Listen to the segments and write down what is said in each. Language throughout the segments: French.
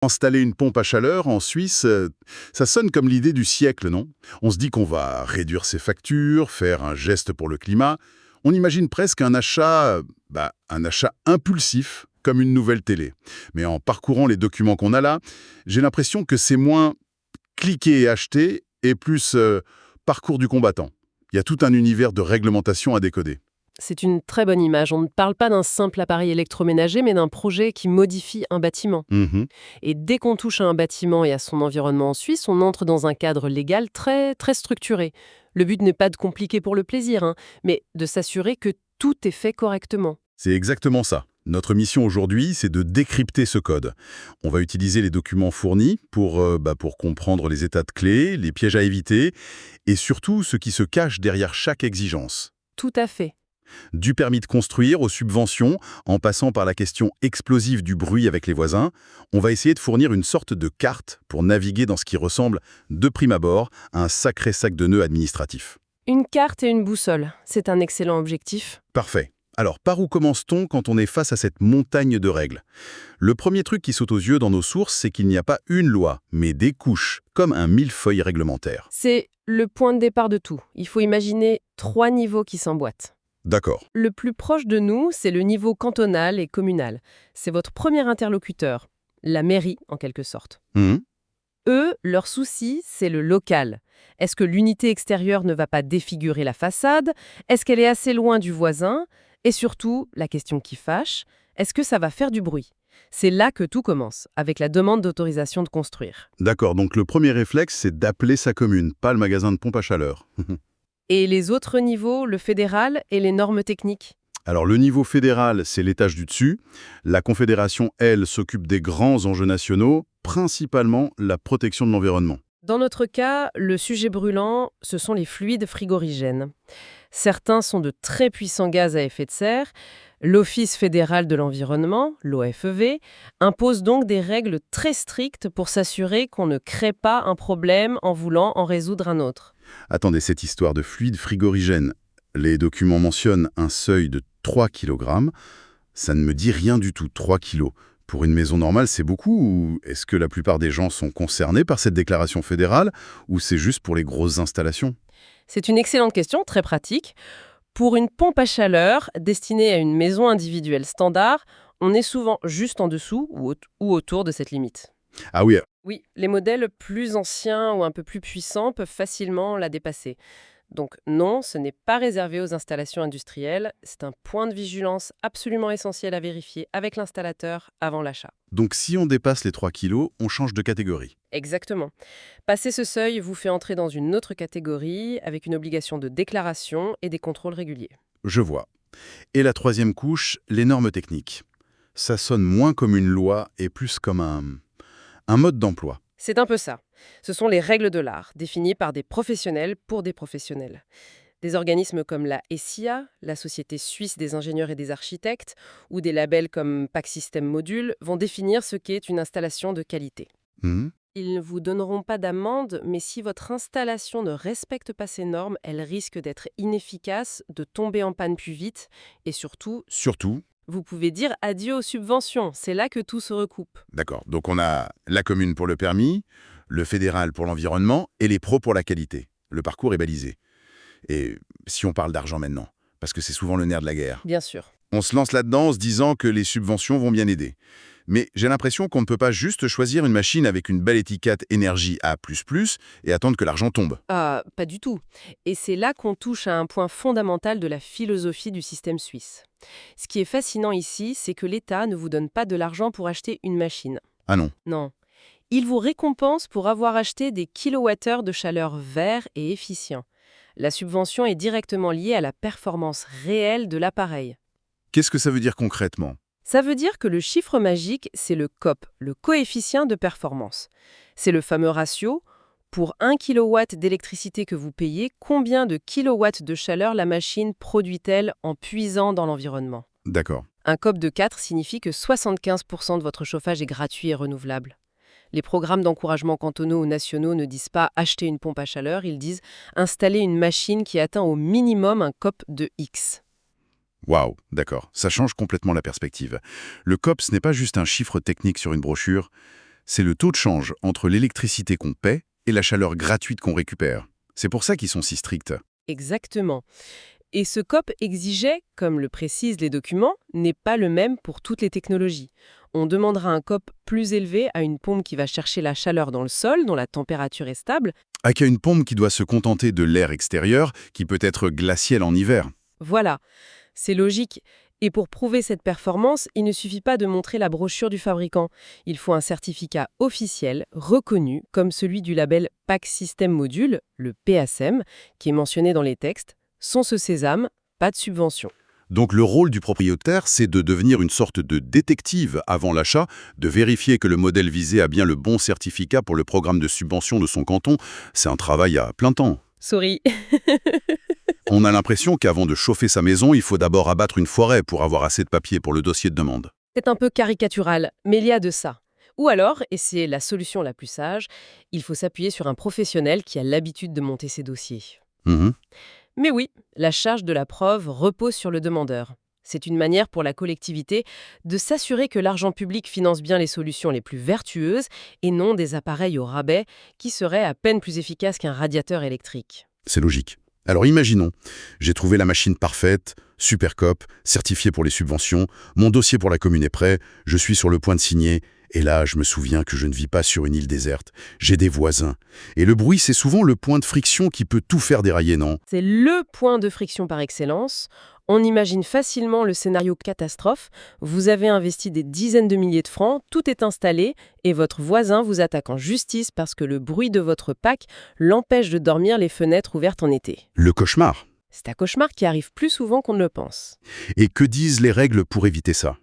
Installer une pompe à chaleur en Suisse, ça sonne comme l'idée du siècle, non? On se dit qu'on va réduire ses factures, faire un geste pour le climat. On imagine presque un achat impulsif, comme une nouvelle télé. Mais en parcourant les documents qu'on a là, j'ai l'impression que c'est moins cliquer et acheter et plus parcours du combattant. Il y a tout un univers de réglementation à décoder. C'est une très bonne image. On ne parle pas d'un simple appareil électroménager, mais d'un projet qui modifie un bâtiment. Mhm. Et dès qu'on touche à un bâtiment et à son environnement en Suisse, on entre dans un cadre légal très, très structuré. Le but n'est pas de compliquer pour le plaisir, mais de s'assurer que tout est fait correctement. C'est exactement ça. Notre mission aujourd'hui, c'est de décrypter ce code. On va utiliser les documents fournis pour comprendre les états de clé, les pièges à éviter, et surtout ce qui se cache derrière chaque exigence. Tout à fait. Du permis de construire aux subventions, en passant par la question explosive du bruit avec les voisins, on va essayer de fournir une sorte de carte pour naviguer dans ce qui ressemble, de prime abord, à un sacré sac de nœuds administratif. Une carte et une boussole, c'est un excellent objectif. Parfait. Alors, par où commence-t-on quand on est face à cette montagne de règles? Le premier truc qui saute aux yeux dans nos sources, c'est qu'il n'y a pas une loi, mais des couches, comme un millefeuille réglementaire. C'est le point de départ de tout. Il faut imaginer 3 niveaux qui s'emboîtent. D'accord. Le plus proche de nous, c'est le niveau cantonal et communal. C'est votre premier interlocuteur, la mairie en quelque sorte. Mhm. Eux, leur souci, c'est le local. Est-ce que l'unité extérieure ne va pas défigurer la façade? Est-ce qu'elle est assez loin du voisin? Et surtout, la question qui fâche, est-ce que ça va faire du bruit? C'est là que tout commence, avec la demande d'autorisation de construire. D'accord, donc le premier réflexe, c'est d'appeler sa commune, pas le magasin de pompe à chaleur. Et les autres niveaux, le fédéral et les normes techniques? Alors le niveau fédéral, c'est l'étage du dessus. La Confédération, elle, s'occupe des grands enjeux nationaux, principalement la protection de l'environnement. Dans notre cas, le sujet brûlant, ce sont les fluides frigorigènes. Certains sont de très puissants gaz à effet de serre. L'Office fédéral de l'environnement, l'OFEV, impose donc des règles très strictes pour s'assurer qu'on ne crée pas un problème en voulant en résoudre un autre. Attendez, cette histoire de fluide frigorigène, les documents mentionnent un seuil de 3 kg. Ça ne me dit rien du tout, 3 kilos. Pour une maison normale, c'est beaucoup ou est-ce que la plupart des gens sont concernés par cette déclaration fédérale ou c'est juste pour les grosses installations? C'est une excellente question, très pratique. Pour une pompe à chaleur destinée à une maison individuelle standard, on est souvent juste en dessous ou autour de cette limite. Ah oui, Oui, les modèles plus anciens ou un peu plus puissants peuvent facilement la dépasser. Donc non, ce n'est pas réservé aux installations industrielles, c'est un point de vigilance absolument essentiel à vérifier avec l'installateur avant l'achat. donc si on dépasse les 3 kilos, on change de catégorie. Exactement. Passer ce seuil vous fait entrer dans une autre catégorie avec une obligation de déclaration et des contrôles réguliers. Je vois. Et la troisième couche, les normes techniques. Ça sonne moins comme une loi et plus comme un mode d'emploi. C'est un peu ça. Ce sont les règles de l'art, définies par des professionnels pour des professionnels. Des organismes comme la ESIA, la Société suisse des ingénieurs et des architectes, ou des labels comme PAC System Module vont définir ce qu'est une installation de qualité. Mhm. Ils ne vous donneront pas d'amende, mais si votre installation ne respecte pas ces normes, elle risque d'être inefficace, de tomber en panne plus vite, et surtout, Surtout, vous pouvez dire adieu aux subventions. C'est là que tout se recoupe. d'accord, donc on a la commune pour le permis, le fédéral pour l'environnement et les pros pour la qualité. Le parcours est balisé. Et si on parle d'argent maintenant, parce que c'est souvent le nerf de la guerre, Bien sûr. on se lance là-dedans en se disant que les subventions vont bien aider. Mais j'ai l'impression qu'on ne peut pas juste choisir une machine avec une belle étiquette énergie A++ et attendre que l'argent tombe. Ah, pas du tout. Et c'est là qu'on touche à un point fondamental de la philosophie du système suisse. Ce qui est fascinant ici, c'est que l'État ne vous donne pas de l'argent pour acheter une machine. Ah non. Non. Il vous récompense pour avoir acheté des kilowattheures de chaleur verts et efficients. La subvention est directement liée à la performance réelle de l'appareil. Qu'est-ce que ça veut dire concrètement? Ça veut dire que le chiffre magique, c'est le COP, le coefficient de performance. C'est le fameux ratio. Pour 1 kW d'électricité que vous payez, combien de kilowatts de chaleur la machine produit-elle en puisant dans l'environnement? D'accord. Un COP de 4 signifie que 75% de votre chauffage est gratuit et renouvelable. Les programmes d'encouragement cantonaux ou nationaux ne disent pas acheter une pompe à chaleur, ils disent installer une machine qui atteint au minimum un COP de X. Waouh, d'accord. Ça change complètement la perspective. Le COP, ce n'est pas juste un chiffre technique sur une brochure, c'est le taux de change entre l'électricité qu'on paie et la chaleur gratuite qu'on récupère. C'est pour ça qu'ils sont si stricts. Exactement. Et ce COP exigeait, comme le précisent les documents, n'est pas le même pour toutes les technologies. On demandera un COP plus élevé à une pompe qui va chercher la chaleur dans le sol, dont la température est stable. Qu'à une pompe qui doit se contenter de l'air extérieur, qui peut être glacial en hiver. Voilà, c'est logique. Et pour prouver cette performance, il ne suffit pas de montrer la brochure du fabricant. Il faut un certificat officiel, reconnu, comme celui du label Pack System Module, le PSM, qui est mentionné dans les textes, sans ce sésame, pas de subvention. Donc le rôle du propriétaire, c'est de devenir une sorte de détective avant l'achat, de vérifier que le modèle visé a bien le bon certificat pour le programme de subvention de son canton. C'est un travail à plein temps. Sorry. On a l'impression qu'avant de chauffer sa maison, il faut d'abord abattre une forêt pour avoir assez de papier pour le dossier de demande. C'est un peu caricatural, mais il y a de ça. Ou alors, et c'est la solution la plus sage, il faut s'appuyer sur un professionnel qui a l'habitude de monter ses dossiers. Mhm. Mais oui, la charge de la preuve repose sur le demandeur. C'est une manière pour la collectivité de s'assurer que l'argent public finance bien les solutions les plus vertueuses et non des appareils au rabais qui seraient à peine plus efficaces qu'un radiateur électrique. C'est logique. Alors imaginons, j'ai trouvé la machine parfaite, super COP, certifiée pour les subventions, mon dossier pour la commune est prêt, je suis sur le point de signer, et là je me souviens que je ne vis pas sur une île déserte, j'ai des voisins. Et le bruit, c'est souvent le point de friction qui peut tout faire dérailler, non? C'est le point de friction par excellence. On imagine facilement le scénario catastrophe. Vous avez investi des dizaines de milliers de francs, tout est installé, et votre voisin vous attaque en justice parce que le bruit de votre pack l'empêche de dormir les fenêtres ouvertes en été. Le cauchemar. C'est un cauchemar qui arrive plus souvent qu'on ne le pense. Et que disent les règles pour éviter ça?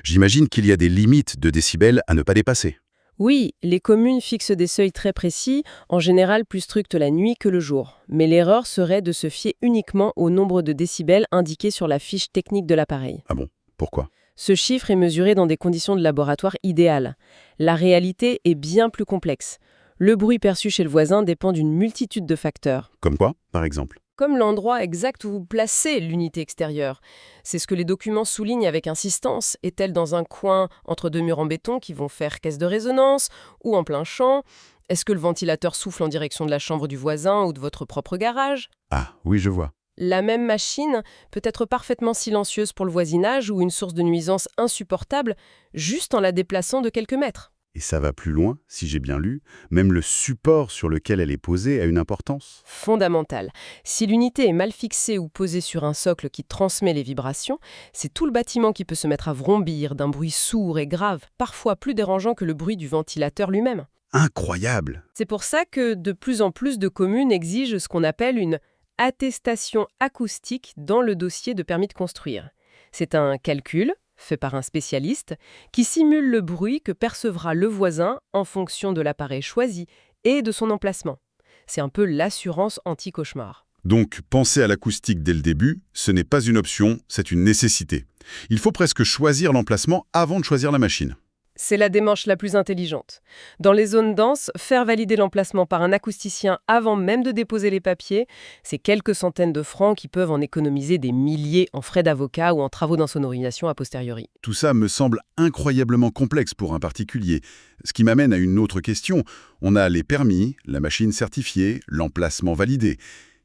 J'imagine qu'il y a des limites de décibels à ne pas dépasser. Oui, les communes fixent des seuils très précis, en général plus stricts la nuit que le jour. Mais l'erreur serait de se fier uniquement au nombre de décibels indiqués sur la fiche technique de l'appareil. Ah bon? Pourquoi? Ce chiffre est mesuré dans des conditions de laboratoire idéales. La réalité est bien plus complexe. Le bruit perçu chez le voisin dépend d'une multitude de facteurs. Comme quoi, par exemple? Comme l'endroit exact où vous placez l'unité extérieure. C'est ce que les documents soulignent avec insistance. Est-elle dans un coin entre deux murs en béton qui vont faire caisse de résonance ou en plein champ? Est-ce que le ventilateur souffle en direction de la chambre du voisin ou de votre propre garage? Ah, oui, je vois. La même machine peut être parfaitement silencieuse pour le voisinage ou une source de nuisance insupportable juste en la déplaçant de quelques mètres. Et ça va plus loin, si j'ai bien lu, même le support sur lequel elle est posée a une importance. Fondamental. Si l'unité est mal fixée ou posée sur un socle qui transmet les vibrations, c'est tout le bâtiment qui peut se mettre à vrombir d'un bruit sourd et grave, parfois plus dérangeant que le bruit du ventilateur lui-même. Incroyable! C'est pour ça que de plus en plus de communes exigent ce qu'on appelle une attestation acoustique dans le dossier de permis de construire. C'est un calcul fait par un spécialiste, qui simule le bruit que percevra le voisin en fonction de l'appareil choisi et de son emplacement. C'est un peu l'assurance anti-cauchemar. Donc, penser à l'acoustique dès le début, ce n'est pas une option, c'est une nécessité. Il faut presque choisir l'emplacement avant de choisir la machine. C'est la démarche la plus intelligente. Dans les zones denses, faire valider l'emplacement par un acousticien avant même de déposer les papiers, c'est quelques centaines de francs qui peuvent en économiser des milliers en frais d'avocat ou en travaux d'insonorisation a posteriori. Tout ça me semble incroyablement complexe pour un particulier. Ce qui m'amène à une autre question. On a les permis, la machine certifiée, l'emplacement validé.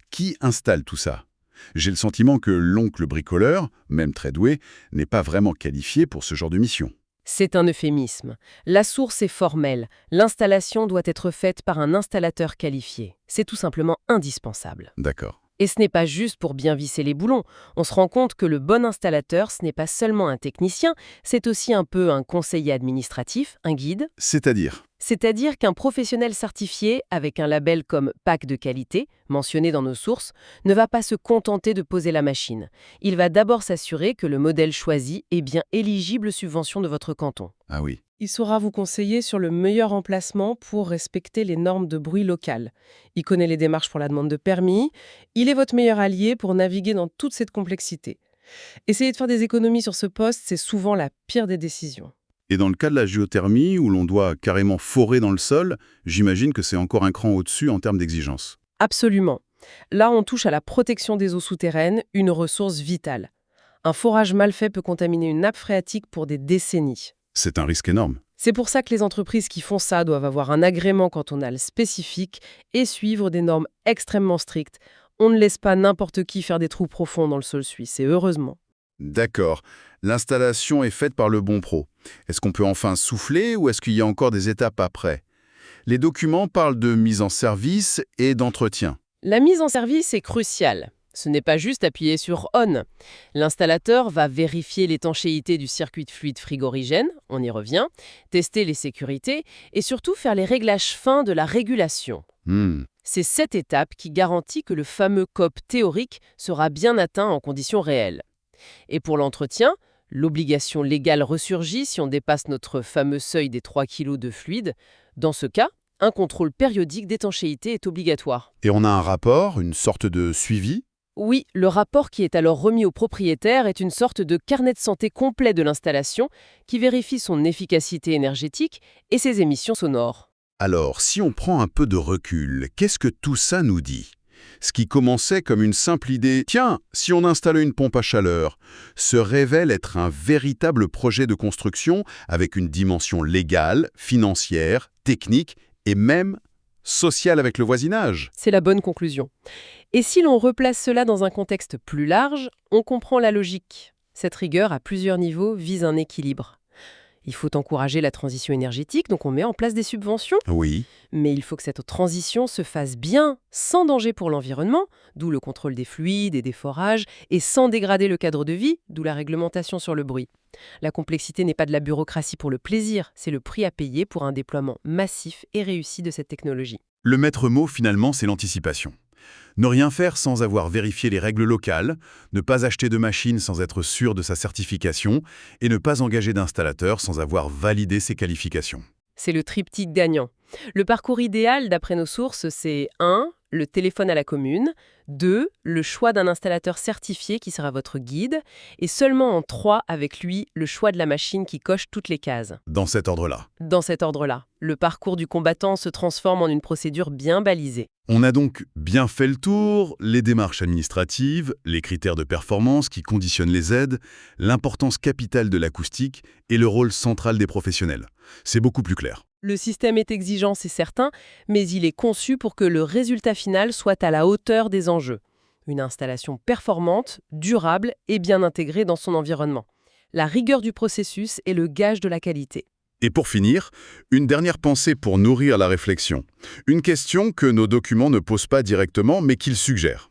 Qui installe tout ça? J'ai le sentiment que l'oncle bricoleur, même très doué, n'est pas vraiment qualifié pour ce genre de mission. C'est un euphémisme. La source est formelle. L'installation doit être faite par un installateur qualifié. C'est tout simplement indispensable. D'accord. Et ce n'est pas juste pour bien visser les boulons. On se rend compte que le bon installateur, ce n'est pas seulement un technicien, c'est aussi un peu un conseiller administratif, un guide. C'est-à-dire qu'un professionnel certifié, avec un label comme Pack de qualité, mentionné dans nos sources, ne va pas se contenter de poser la machine. Il va d'abord s'assurer que le modèle choisi est bien éligible aux subventions de votre canton. Ah oui. Il saura vous conseiller sur le meilleur emplacement pour respecter les normes de bruit locales. Il connaît les démarches pour la demande de permis. Il est votre meilleur allié pour naviguer dans toute cette complexité. Essayer de faire des économies sur ce poste, c'est souvent la pire des décisions. Et dans le cas de la géothermie, où l'on doit carrément forer dans le sol, j'imagine que c'est encore un cran au-dessus en termes d'exigence. Absolument. Là, on touche à la protection des eaux souterraines, une ressource vitale. Un forage mal fait peut contaminer une nappe phréatique pour des décennies. C'est un risque énorme. C'est pour ça que les entreprises qui font ça doivent avoir un agrément cantonal spécifique et suivre des normes extrêmement strictes. On ne laisse pas n'importe qui faire des trous profonds dans le sol suisse, et heureusement. D'accord. L'installation est faite par le bon pro. Est-ce qu'on peut enfin souffler ou est-ce qu'il y a encore des étapes après? Les documents parlent de mise en service et d'entretien. La mise en service est cruciale. Ce n'est pas juste appuyer sur On. L'installateur va vérifier l'étanchéité du circuit de fluide frigorigène, on y revient, tester les sécurités et surtout faire les réglages fins de la régulation. Hmm. C'est cette étape qui garantit que le fameux COP théorique sera bien atteint en conditions réelles. Et pour l'entretien, l'obligation légale ressurgit si on dépasse notre fameux seuil des 3 kg de fluide. Dans ce cas, un contrôle périodique d'étanchéité est obligatoire. Et on a un rapport, une sorte de suivi? Oui, le rapport qui est alors remis au propriétaire est une sorte de carnet de santé complet de l'installation qui vérifie son efficacité énergétique et ses émissions sonores. Alors, si on prend un peu de recul, qu'est-ce que tout ça nous dit? Ce qui commençait comme une simple idée « Tiens, si on installe une pompe à chaleur », se révèle être un véritable projet de construction avec une dimension légale, financière, technique et même sociale avec le voisinage. C'est la bonne conclusion. Et si l'on replace cela dans un contexte plus large, on comprend la logique. Cette rigueur, à plusieurs niveaux, vise un équilibre. Il faut encourager la transition énergétique, donc on met en place des subventions. Oui. Mais il faut que cette transition se fasse bien, sans danger pour l'environnement, d'où le contrôle des fluides et des forages, et sans dégrader le cadre de vie, d'où la réglementation sur le bruit. La complexité n'est pas de la bureaucratie pour le plaisir, c'est le prix à payer pour un déploiement massif et réussi de cette technologie. Le maître mot, finalement, c'est l'anticipation. Ne rien faire sans avoir vérifié les règles locales, ne pas acheter de machine sans être sûr de sa certification et ne pas engager d'installateur sans avoir validé ses qualifications. C'est le triptyque gagnant. Le parcours idéal, d'après nos sources, c'est 1. Le téléphone à la commune, 2. Le choix d'un installateur certifié qui sera votre guide, et seulement en 3, avec lui, le choix de la machine qui coche toutes les cases. Dans cet ordre-là. Dans cet ordre-là, le parcours du combattant se transforme en une procédure bien balisée. On a donc bien fait le tour, les démarches administratives, les critères de performance qui conditionnent les aides, l'importance capitale de l'acoustique et le rôle central des professionnels. C'est beaucoup plus clair. Le système est exigeant, c'est certain, mais il est conçu pour que le résultat final soit à la hauteur des enjeux. Une installation performante, durable et bien intégrée dans son environnement. La rigueur du processus est le gage de la qualité. Et pour finir, une dernière pensée pour nourrir la réflexion. Une question que nos documents ne posent pas directement, mais qu'ils suggèrent.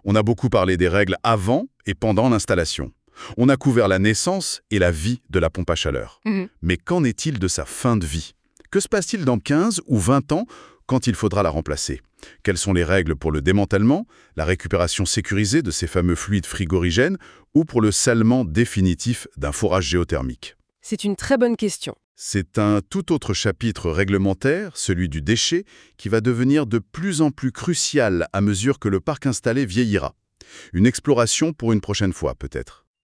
On a beaucoup parlé des règles avant et pendant l'installation. On a couvert la naissance et la vie de la pompe à chaleur. Mais qu'en est-il de sa fin de vie? Que se passe-t-il dans 15 ou 20 ans quand il faudra la remplacer? Quelles sont les règles pour le démantèlement, la récupération sécurisée de ces fameux fluides frigorigènes ou pour le scellement définitif d'un forage géothermique? C'est une très bonne question. C'est un tout autre chapitre réglementaire, celui du déchet, qui va devenir de plus en plus crucial à mesure que le parc installé vieillira. Une exploration pour une prochaine fois, peut-être.